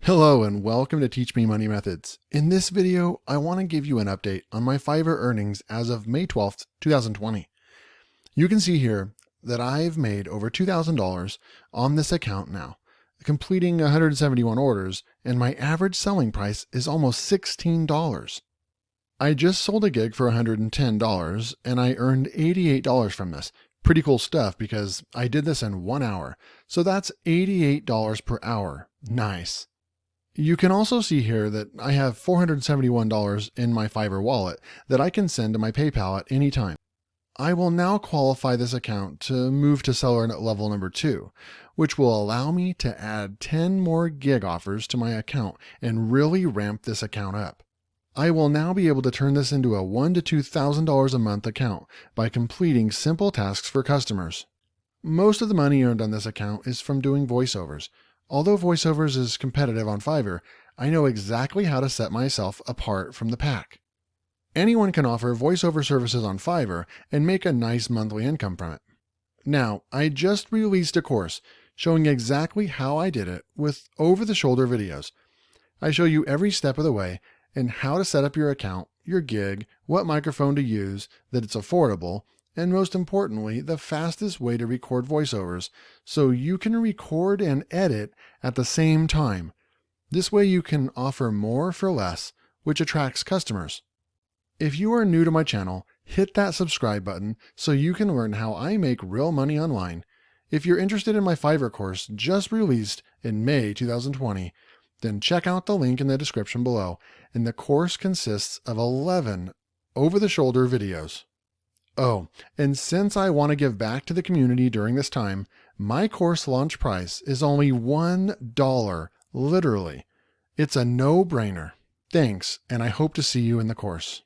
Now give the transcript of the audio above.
Hello and welcome to Teach Me Money Methods. In this video, I want to give you an update on my Fiverr earnings as of May 12th, 2020. You can see here that I've made over $2,000 on this account now, completing 171 orders, and my average selling price is almost $16. I just sold a gig for $110 and I earned $88 from this. Pretty cool stuff because I did this in 1 hour. So that's $88 per hour. Nice. You can also see here that I have $471 in my Fiverr Wallet that I can send to my PayPal at any time. I will now qualify this account to move to seller level number 2, which will allow me to add 10 more gig offers to my account and really ramp this account up. I will now be able to turn this into a $1,000 to $2,000 a month account by completing simple tasks for customers. Most of the money earned on this account is from doing voiceovers. Although voiceovers is competitive on Fiverr, I know exactly how to set myself apart from the pack. Anyone can offer voiceover services on Fiverr and make a nice monthly income from it. Now, I just released a course showing exactly how I did it with over-the-shoulder videos. I show you every step of the way and how to set up your account, your gig, what microphone to use, that it's affordable, and most importantly, the fastest way to record voiceovers so you can record and edit at the same time. This way you can offer more for less, which attracts customers. If you are new to my channel, hit that subscribe button so you can learn how I make real money online. If you're interested in my Fiverr course just released in May 2020, then check out the link in the description below, and the course consists of 11 over-the-shoulder videos. Oh, and since I want to give back to the community during this time, my course launch price is only $1, literally. It's a no-brainer. Thanks, and I hope to see you in the course.